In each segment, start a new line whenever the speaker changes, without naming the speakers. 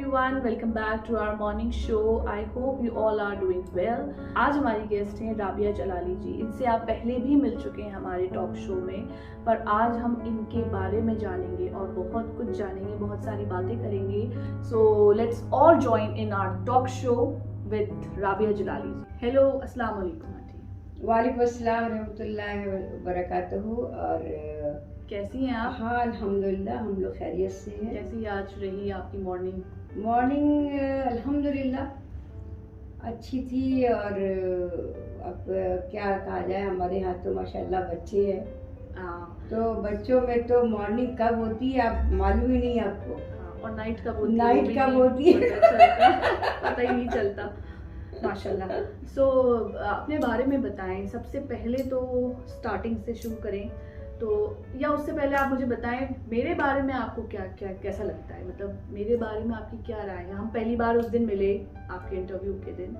everyone, welcome back to our morning show. I hope you all are doing well. आज हमारी guest हैं राबिया जलाली जी। इनसे आप पहले भी मिल चुके हैं हमारे टॉक शो में, पर आज हम इनके बारे में जानेंगे और बहुत कुछ जानेंगे, बहुत सारी बातें करेंगे। So let's all join in our talk show with Rabia Jalali ji. Hello, अस्सलाम वालेकुम आंटी।
वालेकुम अस्सलाम रहमतुल्लाहि व बरकातहू। और
कैसी हैं आप?
हाँ, अल्हम्दुलिल्लाह हम लोग खैरियत से हैं।
कैसी आज रही आपकी मॉर्निंग?
अल्हम्दुलिल्लाह अच्छी थी। और अब क्या कहा जाए, हमारे यहाँ तो माशाल्लाह बच्चे हैं, तो बच्चों में तो मॉर्निंग कब होती है आप मालूम ही नहीं आपको।
और नाइट कब होती है?
नाइट कब होती है
पता ही नहीं चलता माशाल्लाह। सो अपने बारे में बताएं। सबसे पहले तो स्टार्टिंग से शुरू करें, तो या उससे पहले आप मुझे बताएं मेरे बारे में आपको क्या क्या कैसा लगता है, मतलब मेरे बारे में आपकी क्या राय है। हम पहली बार उस दिन मिले आपके इंटरव्यू के दिन,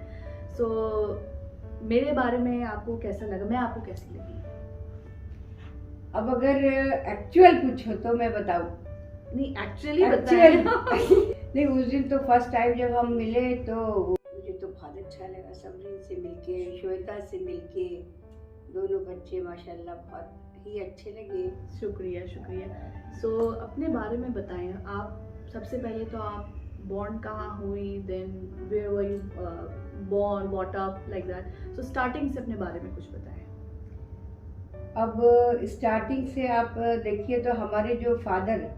सो मेरे बारे में आपको कैसा लगा, मैं आपको कैसी लगी?
अब अगर एक्चुअल पूछो तो मैं बताऊं?
नहीं, एक्चुअली बताएं।
नहीं, उस दिन तो फर्स्ट टाइम जब हम मिले तो मुझे तो बहुत अच्छा लगा, समरीन से मिलके, श्वेता से मिलके। दोनों बच्चे माशाल्लाह बहुत ही अच्छे लगे।
शुक्रिया शुक्रिया। सो अपने बारे में बताएं आप। सबसे पहले तो आप बॉर्न कहाँ हुई, then where were you born, what up like that. So starting से अपने बारे में कुछ बताएं।
अब स्टार्टिंग से आप देखिए तो हमारे जो फादर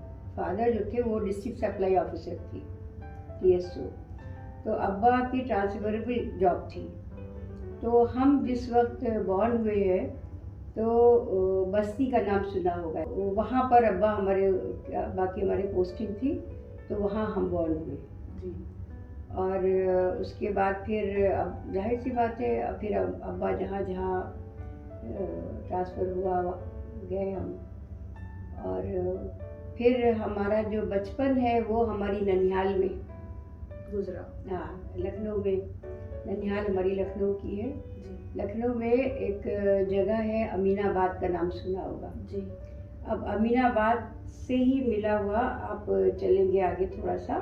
जो थे वो डिस्ट्रिक्ट सप्लाई ऑफिसर थी, TSO। तो अब्बा की ट्रांसफरेबल जॉब थी। तो हम जिस वक्त बॉर्न हुए हैं तो बस्ती का नाम सुना होगा, वहाँ पर अब्बा की हमारी पोस्टिंग थी, तो वहाँ हम बॉर्न हुए
जी।
और उसके बाद फिर अब जाहिर सी बात है, फिर अब्बा जहाँ ट्रांसफ़र हुआ गए हम। और फिर हमारा जो बचपन है वो हमारी ननिहाल में
गुजरा।
हाँ, लखनऊ में। ननिहाल हमारी लखनऊ की है। लखनऊ में एक जगह है अमीनाबाद, का नाम सुना होगा
जी।
अब अमीनाबाद से ही मिला हुआ आप चलेंगे आगे थोड़ा सा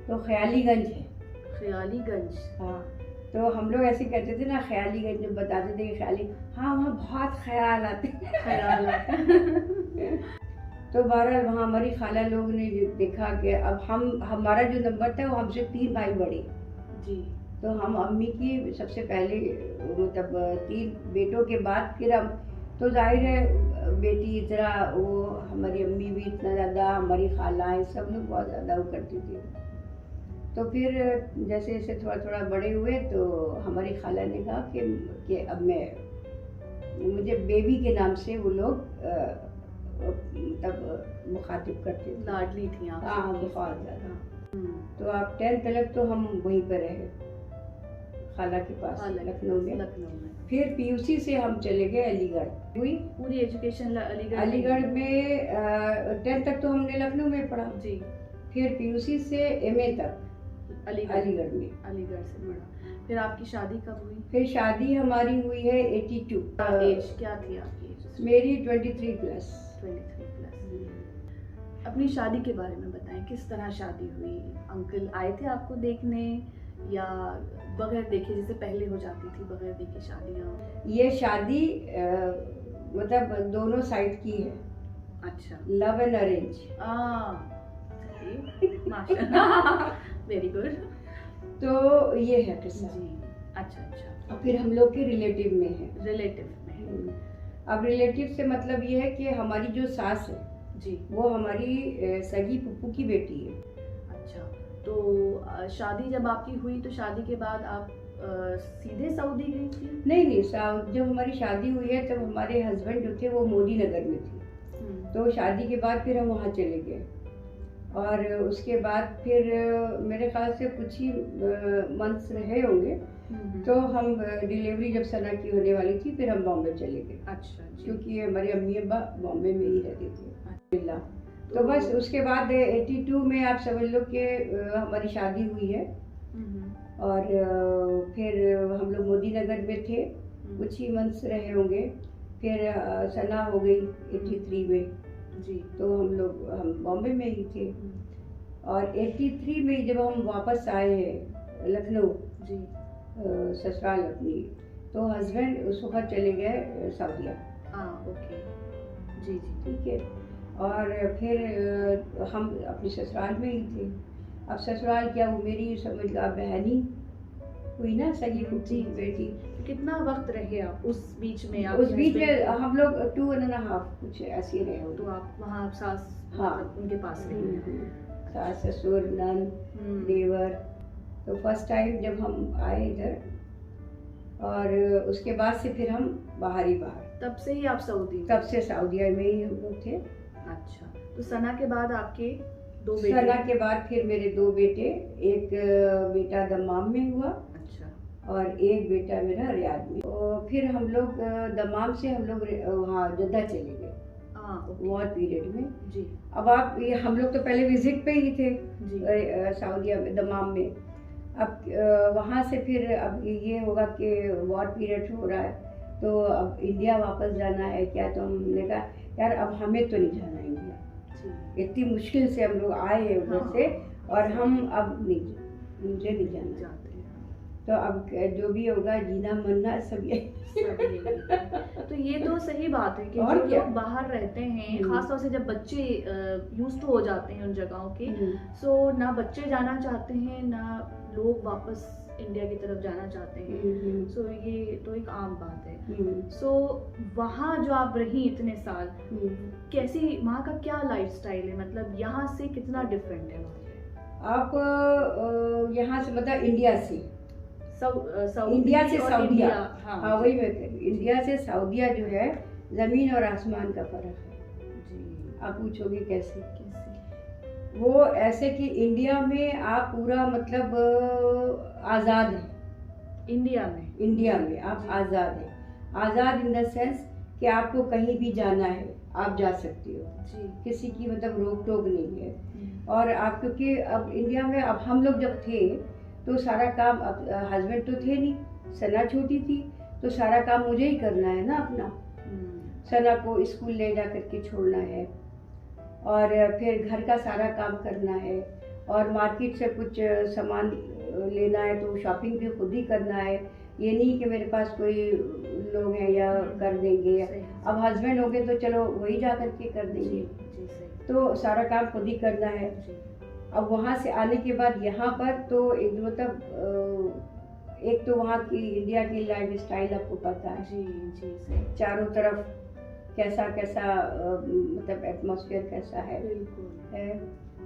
तो ख्यालीगंज है।
ख्यालीगंज,
हाँ, तो हम लोग ऐसे कहते थे ना, ख्यालीगंज जब बताते थे कि ख्याली, हाँ वहाँ बहुत ख्याल आते
ख्याल
तो बहरहाल वहाँ हमारी खाला लोग ने देखा कि अब हमारा जो नंबर था वो हमसे 3 भाई बड़े
जी। तो
हम अम्मी की सबसे पहले, मतलब 3 बेटों के बाद फिर हम, तो जाहिर है बेटी इतना, वो हमारी अम्मी भी इतना ज़्यादा, हमारी खालाएँ सब लोग बहुत ज़्यादा वो करती थी। तो फिर जैसे जैसे थोड़ा थोड़ा बड़े हुए तो हमारी खाला ने कहा कि अब मुझे बेबी के नाम से वो लोग तब मुखातिब करते थे।
लाडली थी आप?
हाँ, बहुत ज़्यादा। तो आप 10th तक तो हम वहीं पर रहे, खाला के पास, लखनऊ में। फिर PUC से हम चले गए अलीगढ़। हुई
पूरी एजुकेशन
अलीगढ़ में। 10th तक तो हमने लखनऊ में पढ़ा
जी।
फिर PUC से MA तक अलीगढ़ में।
अलीगढ़ से पढ़ा। फिर आपकी शादी कब हुई?
फिर शादी हमारी हुई है 82।
एज क्या थी आपकी?
मेरी 23 प्लस।
अपनी शादी के बारे में बताएं, किस तरह शादी हुई? अंकल आए थे आपको देखने या बगैर देखे, जैसे पहले हो जाती थी बगैर देखे शादियाँ?
ये शादी मतलब दोनों साइड की है। अच्छा, लव एंड अरेंज।
माशाल्लाह, वेरी गुड।
तो ये है किस्सा
जी। अच्छा।
और फिर हम लोग के रिलेटिव में है।
रिलेटिव में।
अब रिलेटिव से मतलब ये है कि हमारी जो सास है
जी, वो
हमारी सगी फूफू की बेटी है।
अच्छा, तो शादी जब आपकी हुई तो शादी के बाद आप सीधे सऊदी गई थी?
नहीं, जब हमारी शादी हुई है तब हमारे हस्बैंड जो थे वो मोदी नगर में थे। तो शादी के बाद फिर हम वहाँ चले गए और उसके बाद फिर मेरे ख्याल से कुछ ही मंथ्स रहे होंगे। तो हम डिलीवरी जब सना की होने वाली थी फिर हम बॉम्बे चले गए।
अच्छा,
क्योंकि हमारे अम्मी अब्बा बॉम्बे में ही रहते थे। तो बस उसके बाद 82 में आप समझ लो कि हमारी शादी हुई है। और फिर हम लोग मोदी नगर में थे, कुछ ही मंथ्स रहे होंगे। फिर सना हो गई 83 में जी। तो हम बॉम्बे में ही थे। और 83 में जब हम वापस आए हैं लखनऊ
जी।
ससुराल अपनी, तो हस्बैंड उस वक्त चले गए सऊदीया।
हाँ, ओके। जी जी।
ठीक है। और फिर हम अपने ससुराल में ही थे। अब ससुराल क्या, वो मेरी समझ लो बहनी हुई ना, सगी
जी,
बेटी।
कितना वक्त रहे आप उस बीच में? आप
उस बीच में हम लोग 2.5 कुछ ऐसे रहे होंगे।
तो आप वहाँ सास,
हाँ,
मतलब उनके पास रही?
सास ससुर नन देवर। तो फर्स्ट टाइम जब हम आए इधर, और उसके बाद से फिर हम बाहर ही बाहर,
तब से ही आप सऊदी में?
तब से सऊदीया में ही हम लोग थे।
अच्छा, तो सना के बाद आपके 2 बेटे?
सना के बाद फिर मेरे 2 बेटे, एक बेटा दमाम में हुआ।
अच्छा।
और एक बेटा मेरा रियाद में। और फिर हम लोग दमाम से हम लोग वहाँ जद्दा चले गए वॉर पीरियड में।
जी।
अब आप ये, हम लोग तो पहले विजिट पे ही थे
जी।
सऊदीया में, दमाम में। अब वहाँ से फिर अब ये होगा कि वॉर पीरियड हो रहा है, तो अब इंडिया वापस जाना है क्या? तो हमने कहा यार अब हमें तो नहीं जाना इंडिया, इतनी मुश्किल से हम लोग आए हैं उधर
हाँ।
से, और हम अब नहीं, मुझे नहीं जाना।
जाते हैं।
तो अब जो भी होगा, जीना मरना सब ये।
तो ये तो सही बात है कि
और
जो
क्या?
लोग बाहर रहते हैं, खासतौर से जब बच्चे यूज्ड टू हो जाते हैं उन जगहों के, सो ना बच्चे जाना चाहते हैं, ना लोग वापस इंडिया की तरफ जाना चाहते हैं। सो ये तो एक आम बात है। सो वहाँ जो आप रही इतने साल, कैसी वहाँ का क्या लाइफस्टाइल है? मतलब यहाँ से कितना डिफरेंट है?
आप यहाँ से मतलब इंडिया से इंडिया से सऊदीया, हाँ वही मैं कह रही हूँ, इंडिया से सऊदीया जो है जमीन और आसमान का फर्क है जी। आप पूछोगे कैसे? वो ऐसे कि इंडिया में आप पूरा मतलब आज़ाद है। इंडिया में आप आज़ाद हैं। आज़ाद इन द सेंस कि आपको कहीं भी जाना है आप जा सकते हो जी। किसी की मतलब रोक टोक नहीं है। और आप क्योंकि अब इंडिया में, अब हम लोग जब थे तो सारा काम, अब हस्बैंड तो थे नहीं, सना छोटी थी, तो सारा काम मुझे ही करना है ना अपना। सना को स्कूल ले जा करके छोड़ना है, और फिर घर का सारा काम करना है, और मार्केट से कुछ सामान लेना है तो शॉपिंग भी खुद ही करना है। ये नहीं कि मेरे पास कोई लोग हैं या कर देंगे। अब हस्बैंड होंगे तो चलो वही जा करके कर देंगे, तो सारा काम खुद ही करना है। अब वहाँ से आने के बाद यहाँ पर तो एक मतलब एक तो वहाँ की इंडिया की लाइफ स्टाइल आपको पता है जी, चारों तरफ कैसा कैसा मतलब एटमॉस्फेयर कैसा है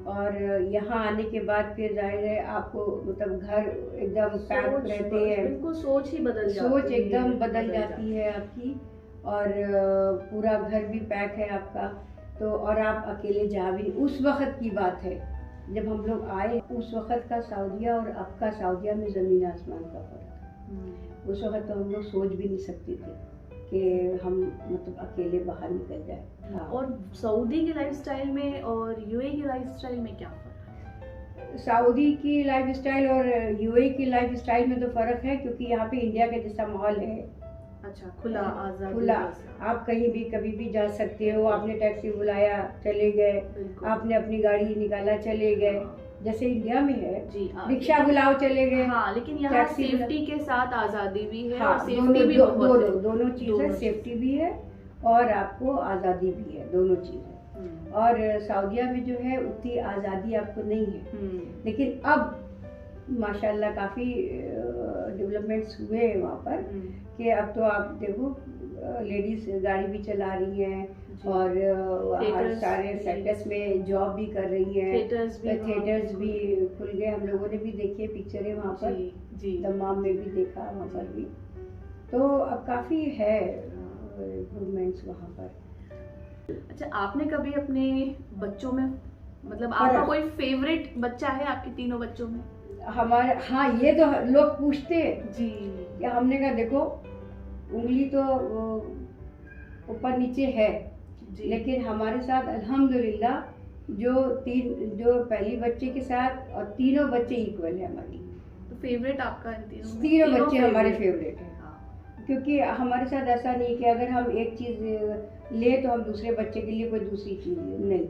और यहाँ आने के बाद फिर जाहिर है आपको मतलब घर एकदम पैक रहते हैं,
बिल्कुल सोच ही बदल जाती है,
सोच एकदम बदल जाती है आपकी, और पूरा घर भी पैक है आपका, तो और आप अकेले जा भी। उस वक्त की बात है जब हम लोग आए, उस वक्त का सऊदीया और अब का सऊदीया में ज़मीन आसमान का फर्क। उस वक्त तो हम लोग सोच भी नहीं सकते थे कि हम मतलब अकेले बाहर निकल जाए। हाँ।
और सऊदी की लाइफस्टाइल में और यूए की लाइफस्टाइल में क्या फ़र्क है?
सऊदी की लाइफस्टाइल और यूए की लाइफस्टाइल में तो फ़र्क है, क्योंकि यहाँ पे इंडिया का जैसा माहौल है।
अच्छा, खुला आज़ाद,
खुला, आप कहीं भी कभी भी जा सकते हो। आपने टैक्सी बुलाया चले गए, आपने अपनी गाड़ी निकाला चले गए, जैसे इंडिया में है जी। रिक्शा बुलाओ चले गए।
हाँ, लेकिन यहाँ सेफ्टी के साथ आज़ादी भी है।
हाँ,
और सेफ्टी भी
दोनों चीज़ है, सेफ्टी भी है और आपको आज़ादी भी है, दोनों चीज़ें। और सऊदीया में जो है उतनी आज़ादी आपको नहीं है, लेकिन अब माशाल्लाह काफ़ी डेवलपमेंट्स हुए हैं वहाँ पर कि अब तो आप देखो लेडीज गाड़ी भी चला रही हैं और हर सारे सेक्टर्स में जॉब भी कर रही हैं। थिएटर्स भी खुल गए, हम लोगों ने भी देखे पिक्चरें वहाँ पर जी। दमाम में भी देखा, वहाँ पर भी, तो अब काफ़ी है इम्प्रूवमेंट्स वहाँ पर।
अच्छा, आपने कभी अपने बच्चों में मतलब आपका कोई फेवरेट बच्चा है आपके तीनों बच्चों में?
हमारे, हाँ, ये तो लोग पूछते हैं
जी
कि हमने कहा देखो उंगली तो ऊपर नीचे है जी। लेकिन हमारे साथ अल्हम्दुलिल्लाह जो पहली बच्चे के साथ और तीनों बच्चे इक्वल है हमारी।
तो फेवरेट आपका
तीनों बच्चे हमारे फेवरेट हैं। हाँ। क्योंकि हमारे साथ ऐसा नहीं कि अगर हम एक चीज़ ले तो हम दूसरे बच्चे के लिए कोई दूसरी चीज़ नहीं,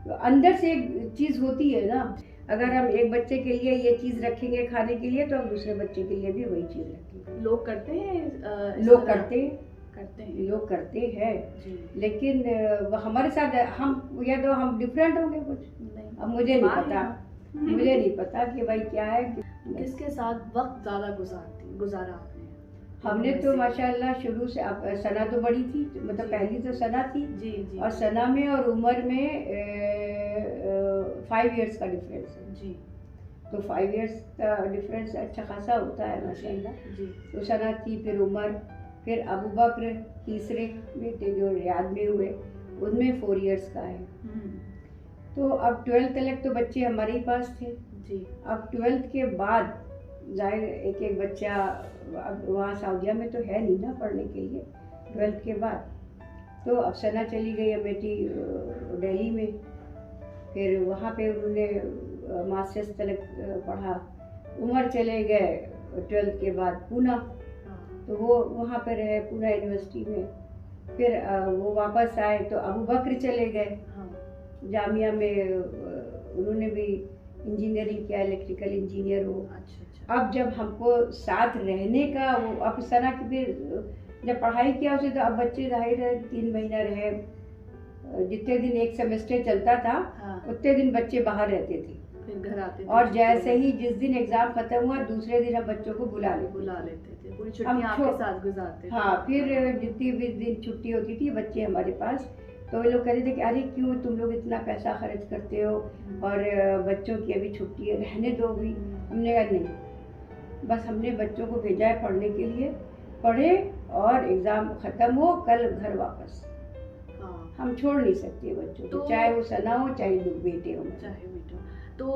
तो अंदर से एक चीज़ होती है ना, अगर हम एक बच्चे के लिए ये चीज़ रखेंगे खाने के लिए तो हम दूसरे बच्चे के लिए भी वही चीज़ रखेंगे।
लोग करते हैं
लोग करते
हैं
लोग करते हैं,
जी।
लेकिन हमारे साथ हम या तो हम डिफरेंट होंगे कुछ,
नहीं,
अब मुझे नहीं
बात
पता,
है।
मुझे नहीं पता कि भाई क्या है।
किसके साथ वक्त ज़्यादा गुजारा आपने?
हमने तो माशाल्लाह शुरू से, अब सना तो बड़ी थी, मतलब
जी।
पहली तो सना थी
जी जी।
और सना में और उम्र में 5 इयर्स का डिफरेंस है
जी
तो 5 इयर्स का डिफरेंस अच्छा खासा होता है माशाल्लाह।
जी।
तो सना थी, फिर उमर, फिर अबू बकर तीसरे बेटे जो रियाद में हुए उनमें 4 इयर्स का है। तो अब 12th तक तो बच्चे हमारे ही पास थे
जी।
अब 12th के बाद जाहिर एक एक बच्चा, अब वहाँ सऊदीया में तो है नहीं ना पढ़ने के लिए 12th के बाद, तो अब सना चली गई अमेठी दिल्ली में, फिर वहाँ पे उन्होंने मास्टर्स तक पढ़ा। उमर चले गए 12th के बाद पूना, तो वो वहाँ पे रहे पूना यूनिवर्सिटी में। फिर वो वापस आए तो अबू बकर चले गए जामिया में, उन्होंने भी इंजीनियरिंग किया, इलेक्ट्रिकल इंजीनियर हो।
अच्छा।
अब जब हमको साथ रहने का वो, अब सना की फिर जब पढ़ाई किया उसे, तो अब बच्चे जाहिर है 3 महीना रहे, जितने दिन एक सेमेस्टर चलता था उतने दिन बच्चे बाहर रहते थे,
फिर घर आते थे,
और जैसे ही जिस दिन एग्जाम खत्म हुआ दूसरे दिन हम बच्चों को बुला
लेते थे, पूरी छुट्टियां आपके साथ गुजारते थे।
हाँ, फिर जितनी भी दिन छुट्टी होती थी बच्चे हमारे पास, तो वे लोग कहते थे कि अरे क्यों तुम लोग इतना पैसा खर्च करते हो और बच्चों की अभी छुट्टी है, रहने दो भी। हमने कहा नहीं, बस हमने बच्चों को भेजा है पढ़ने के लिए, पढ़े और एग्ज़ाम ख़त्म हो कल घर वापस। हम छोड़ नहीं सकते बच्चों को, चाहे वो सना हो चाहे बेटे हो।
तो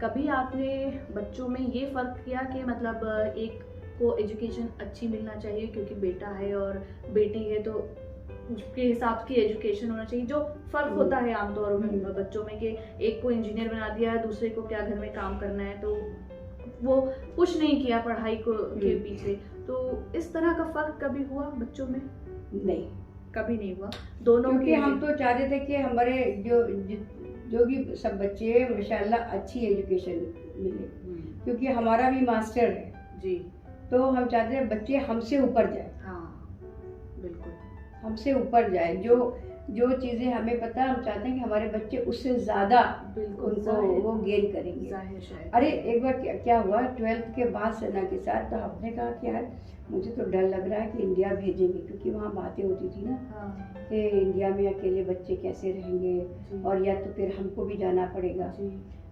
कभी आपने बच्चों में ये फ़र्क किया कि मतलब एक को एजुकेशन अच्छी मिलना चाहिए क्योंकि बेटा है और बेटी है, तो उसके हिसाब की एजुकेशन होना चाहिए, जो फ़र्क होता है आमतौर में बच्चों में कि एक को इंजीनियर बना दिया है, दूसरे को क्या घर में काम करना है, तो वो पुश नहीं किया पढ़ाई को के पीछे। तो इस तरह का फ़र्क कभी हुआ बच्चों में?
नहीं,
कभी नहीं हुआ। दोनों
क्योंकि हम तो चाहते थे कि हमारे जो भी सब बच्चे माशाल्लाह अच्छी एजुकेशन मिले, क्योंकि हमारा भी मास्टर है
जी,
तो हम चाहते हैं बच्चे हमसे ऊपर जाए।
हाँ बिल्कुल, हमसे
ऊपर जाए, जो चीज़ें हमें पता है हम चाहते हैं कि हमारे बच्चे उससे ज़्यादा उनको वो गेन करेंगे। अरे एक बार क्या हुआ 12th के बाद सना के साथ, तो हमने कहा कि यार मुझे तो डर लग रहा है कि इंडिया भेजेंगे, क्योंकि वहाँ बातें होती थी ना कि इंडिया में अकेले बच्चे कैसे रहेंगे, और या तो फिर हमको भी जाना पड़ेगा।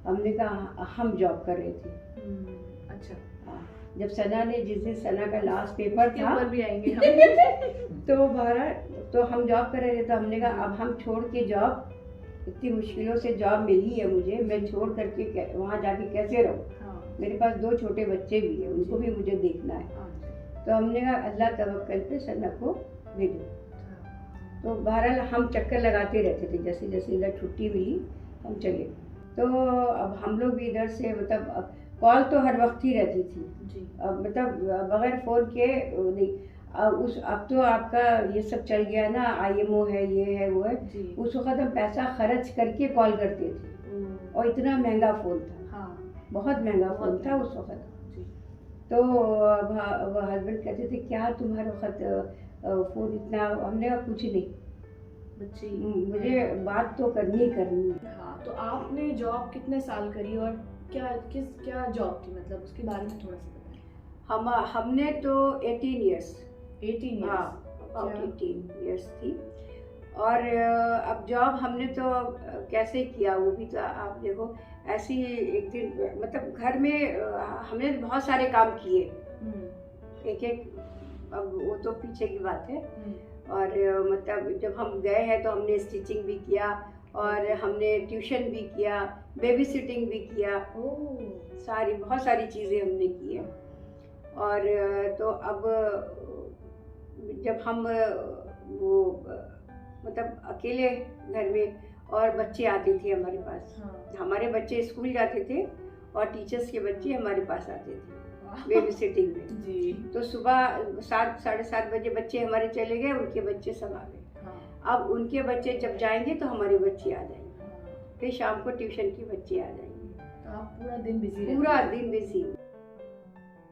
हमने कहा हम जॉब कर रहे थे।
अच्छा,
जब सना ने, जिस दिन सना का लास्ट पेपर था
भी आएंगे हम
तो हम जॉब कर रहे थे, तो हमने कहा अब हम छोड़ के जॉब, इतनी मुश्किलों से जॉब मिली है मुझे, मैं छोड़ करके वहाँ जाके कैसे रहूँ। मेरे पास 2 छोटे बच्चे भी हैं, उनको भी मुझे देखना है। तो हमने कहा अल्लाह तवक्कल पे सना को भेजो। तो बहरहाल हम चक्कर लगाते रहते थे, जैसे जैसे इधर छुट्टी मिली हम चले। तो अब हम लोग भी इधर से, मतलब कॉल तो हर वक्त ही रहती थी, अब मतलब बगैर फ़ोन के नहीं। अब तो आपका ये सब चल गया ना, IMO है, ये है वो है। उस वक्त हम पैसा खर्च करके कॉल करते थे, और इतना महंगा फ़ोन था, बहुत महंगा फ़ोन था उस वक्त। तो अब हस्बैंड कहते थे क्या तुम्हारे वक्त फ़ोन इतना, हमने कहा कुछ नहीं, बच्चे मुझे बात तो करनी है।
हाँ, तो आपने जॉब कितने साल करी और क्या जॉब थी, मतलब उसके बारे में थोड़ा सा बताएं।
हमने तो 18 इयर्स,
18
इयर्स थी। और अब जॉब हमने तो कैसे किया वो भी तो आप देखो, ऐसी एक दिन मतलब घर में हमने बहुत सारे काम किए, एक अब वो तो पीछे की बात है। और मतलब जब हम गए हैं तो हमने स्टिचिंग भी किया, और हमने ट्यूशन भी किया, बेबी सिटिंग भी किया, बहुत सारी चीज़ें हमने की हैं। और तो अब जब हम वो मतलब अकेले घर में, और बच्चे आते थे हमारे पास, हमारे बच्चे स्कूल जाते थे और टीचर्स के बच्चे हमारे पास आते थे बेबी सिटिंग में जी। तो सुबह 7 साढ़े 7 बजे बच्चे हमारे चले गए, उनके बच्चे सब आ गए। अब उनके बच्चे जब जाएंगे तो हमारे बच्चे आ जाएंगे, फिर शाम को ट्यूशन के बच्चे आ जाएंगे।
तो आप पूरा दिन बिजी
पूरा दिन बिजी।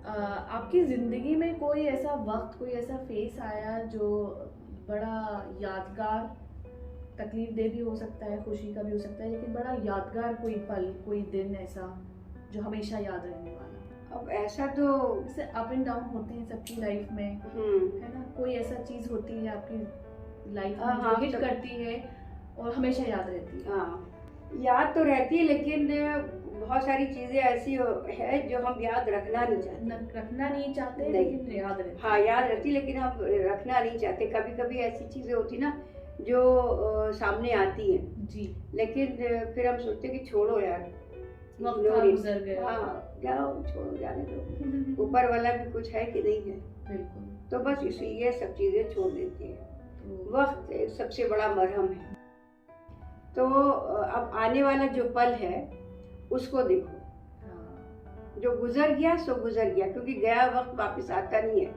आपकी जिंदगी में कोई ऐसा वक्त, कोई ऐसा फेस आया जो बड़ा यादगार, तकलीफ दे भी हो सकता है, खुशी का भी हो सकता है, लेकिन बड़ा यादगार कोई पल, कोई दिन ऐसा जो हमेशा याद रहने वाला?
अब ऐसा तो
जैसे अप एंड डाउन होते हैं सबकी लाइफ में, है ना, कोई ऐसा चीज होती है आपकी लाइफ में जो हिट करती है और हमेशा याद रहती है?
हाँ, याद तो रहती है, लेकिन बहुत सारी चीजें ऐसी है जो हम याद रखना नहीं चाहते,
लेकिन याद रहती।
हाँ, याद रहती, लेकिन हम रखना नहीं चाहते। कभी कभी ऐसी चीजें होती ना जो सामने आती है
जी,
लेकिन फिर हम सोचते कि छोड़ो यार,
वक्त गुजर गया।
हाँ, जाओ, छोड़ो, जाने दो, ऊपर वाला भी कुछ है कि नहीं है।
बिल्कुल।
तो बस इसलिए सब चीजें छोड़ देते हैं। वक्त सबसे बड़ा मरहम है। तो अब आने वाला जो पल है उसको देखो। जो गुजर गया सो गुजर गया, क्योंकि गया वक्त वापस आता नहीं है,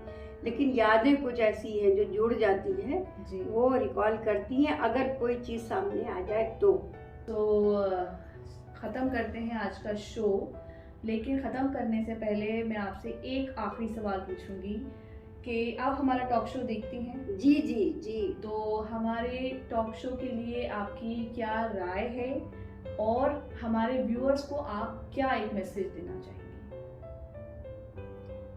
लेकिन यादें कुछ ऐसी हैं जो जुड़ जाती है, वो रिकॉल करती हैं अगर कोई चीज सामने आ जाए तो
खत्म करते हैं आज का शो। लेकिन खत्म करने से पहले मैं आपसे एक आखिरी सवाल पूछूंगी कि आप हमारा टॉक शो देखती हैं?
जी जी जी।
तो हमारे टॉक शो के लिए आपकी क्या राय है और हमारे व्यूअर्स को आप क्या एक मैसेज देना चाहेंगे?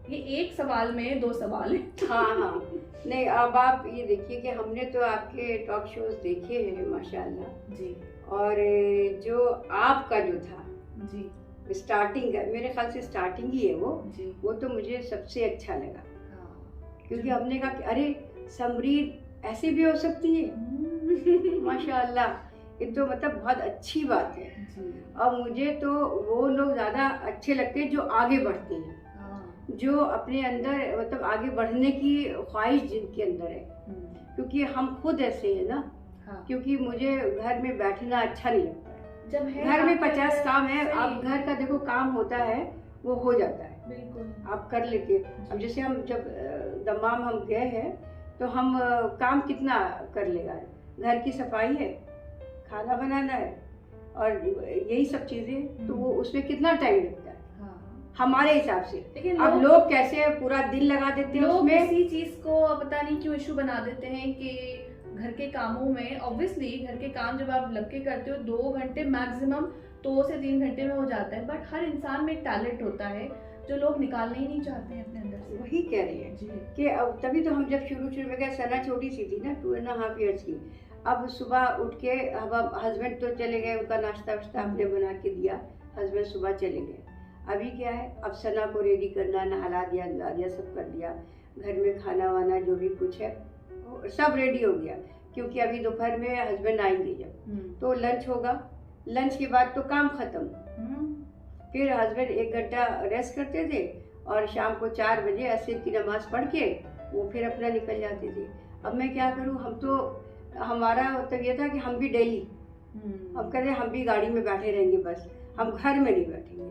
ये एक सवाल में 2 सवाल है।
हाँ, नहीं, अब आप ये देखिए कि हमने तो आपके टॉक शोज देखे हैं माशाल्लाह
जी, और
जो आपका जो था
जी
स्टार्टिंग, मेरे ख्याल से स्टार्टिंग ही है वो तो मुझे सबसे अच्छा लगा। क्योंकि हमने कहा कि अरे समरीत ऐसी भी हो सकती है, माशाल्लाह, ये तो मतलब बहुत अच्छी बात है। और मुझे तो वो लोग ज़्यादा अच्छे लगते हैं जो आगे बढ़ते हैं, जो अपने अंदर मतलब आगे बढ़ने की ख्वाहिश जिनके अंदर है। क्योंकि हम खुद ऐसे हैं ना। क्योंकि मुझे घर में बैठना अच्छा नहीं लगता है। जब है घर में 50 काम है, अब घर का देखो काम होता है वो हो जाता है, बिल्कुल आप कर लेते हैं। अब जैसे हम जब दमाम हम गए हैं तो हम काम कितना कर लेगा, घर की सफाई है, खाना बनाना है और यही सब चीजें, तो वो उसमें कितना टाइम लगता है हमारे हिसाब से। लेकिन अब लोग कैसे पूरा दिन लगा देते हैं उसमें।
इसी चीज को पता नहीं क्यों इशू बना देते हैं कि घर के कामों में, ऑब्वियसली घर के काम जब आप लग के करते हो 2 घंटे मैक्सिमम 2 से 3 घंटे में हो जाता है, बट हर इंसान में एक टैलेंट होता है जो लोग निकालने ही नहीं चाहते हैं अपने अंदर से।
वही कह रही है कि अब तभी तो हम जब शुरू में गए, सना छोटी सी थी ना, 2.5 ईयर्स की। अब सुबह उठ के अब हस्बैंड तो चले गए, उनका नाश्ता वाश्ता आपने बना के दिया, हस्बैंड सुबह चले गए। अभी क्या है, अब सना को रेडी करना, नहला दिया, धुला दिया, सब कर दिया, घर में खाना वाना जो भी कुछ है सब रेडी हो गया। क्योंकि अभी दोपहर में हस्बैंड आएंगे जब, तो लंच होगा, लंच के बाद तो काम खत्म। फिर हस्बैंड 1 घंटा रेस्ट करते थे और शाम को 4 बजे असर की नमाज पढ़ के वो फिर अपना निकल जाते थे। अब मैं क्या करूँ, हम तो हमारा मतलब ये था कि हम भी डेली हम कह रहे हम भी गाड़ी में बैठे रहेंगे, बस हम घर में नहीं बैठेंगे।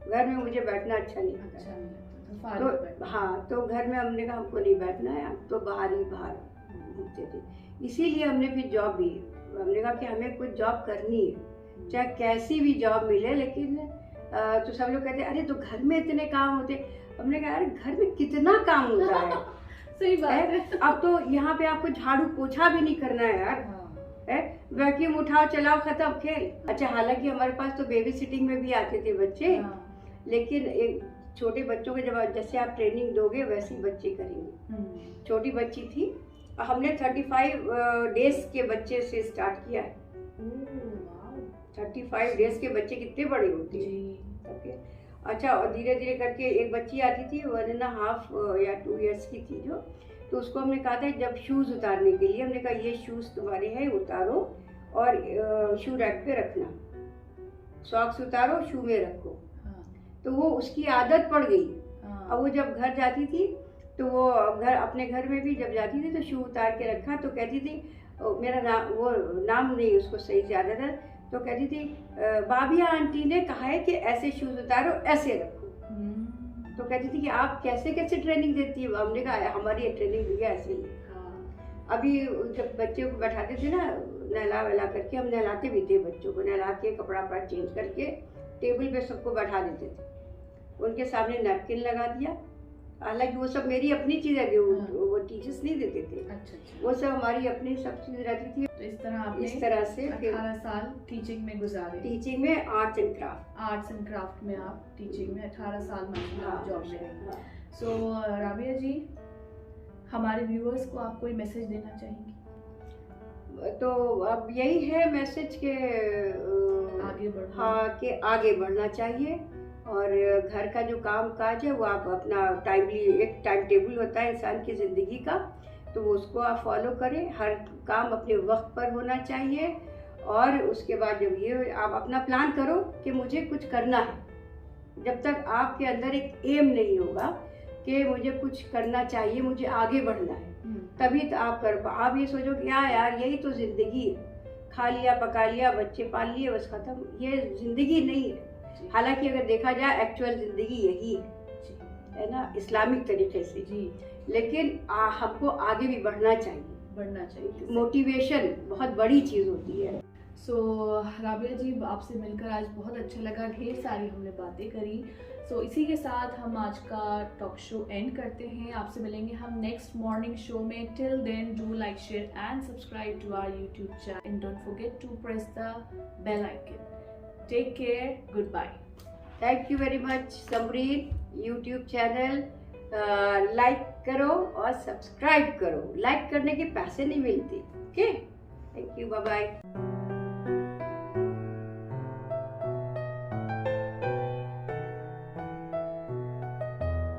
घर में मुझे बैठना अच्छा नहीं लगता। तो हाँ, तो घर में हमने कहा हमको नहीं बैठना है, हम तो बाहर घूमते थे। इसीलिए हमने फिर जॉब भी, हमने कहा कि हमें कुछ जॉब करनी है, चाहे कैसी भी जॉब मिले। लेकिन तो सब लोग कहते अरे तो घर में इतने काम होते, हमने कहा अरे घर में कितना काम होता है।
सही बात है।
अब तो यहाँ पे आपको झाड़ू पोछा भी नहीं करना है यार, वैक्यूम उठाओ चलाओ खत्म खेल। अच्छा, हालांकि हमारे पास तो बेबी सिटिंग में भी आते थे बच्चे, लेकिन एक छोटे बच्चों के जब जैसे आप ट्रेनिंग दोगे वैसे ही बच्चे करेंगे। छोटी बच्ची थी, हमने 35 डेज के बच्चे से स्टार्ट किया है। 35 डेज के बच्चे कितने बड़े होते हैं। अच्छा, और धीरे धीरे करके एक बच्ची आती थी 1.5 या 2 इयर्स की थी जो, तो उसको हमने कहा था जब शूज़ उतारने के लिए, हमने कहा ये शूज़ तुम्हारे हैं, उतारो और शू रैक पे रखना, सॉक्स उतारो शू में रखो। तो वो उसकी आदत पड़ गई। अब वो जब घर जाती थी तो वो अपने घर में भी जब जाती थी तो शू उतार के रखा, तो कहती थी मेरा नाम, वो नाम नहीं उसको सही से याद था, तो कहती थी बाबिया आंटी ने कहा है कि ऐसे शूज उतारो ऐसे रखो। तो कहती थी कि आप कैसे कैसे ट्रेनिंग देती है। हमने कहा हमारी ट्रेनिंग दी है ऐसे ही। अभी जब बच्चे को बैठाते थे ना नहला वहला करके, हम नहलाते भी थे बच्चों को, नहला के कपड़ा वपड़ा चेंज करके टेबल पे सबको बैठा देते थे, उनके सामने नैपकिन लगा दिया। हालांकि वो सब मेरी अपनी चीज़ है, वो टीचर्स नहीं देते थे।
अच्छा।
वो सब हमारी अपनी सब चीज़ रहती थी।
तो इस तरह आपने
इस तरह से
18 साल टीचिंग में गुजारे।
टीचिंग में आर्ट्स एंड क्राफ्ट
में आप टीचिंग में 18 साल में जॉब में रही।
हाँ।
सो राबिया जी, हमारे व्यूअर्स को आप कोई मैसेज देना चाहेंगी?
तो अब यही है मैसेज के
आगे बढ़ना।
हाँ, कि आगे बढ़ना चाहिए, और घर का जो काम काज है वो आप अपना टाइमली, एक टाइम टेबल होता है इंसान की ज़िंदगी का, तो उसको आप फॉलो करें। हर काम अपने वक्त पर होना चाहिए, और उसके बाद जब ये आप अपना प्लान करो कि मुझे कुछ करना है, जब तक आपके अंदर एक एम नहीं होगा कि मुझे कुछ करना चाहिए, मुझे आगे बढ़ना है, तभी तो आप कर पाओ। आप ये सोचो कि यार यही तो ज़िंदगी है, खा लिया पका लिया बच्चे पाल लिए बस ख़त्म, ये ज़िंदगी नहीं है। हालांकि अगर देखा जाए एक्चुअल ज़िंदगी यही है ना, इस्लामिक तरीके से जी। लेकिन हमको आगे भी बढ़ना चाहिए। मोटिवेशन बहुत बड़ी चीज़ होती है।
सो राबिया जी, आपसे मिलकर आज बहुत अच्छा लगा, ढेर सारी हमने बातें करी। सो इसी के साथ हम आज का टॉक शो एंड करते हैं। आपसे मिलेंगे हम नेक्स्ट मॉर्निंग शो में। Till then do like, share and subscribe to our YouTube channel and don't forget to press the bell icon. Take care, goodbye.
Thank you very much Samreen. YouTube channel like करो और subscribe करो। Like करने के पैसे नहीं मिलते। Okay, thank you, bye bye.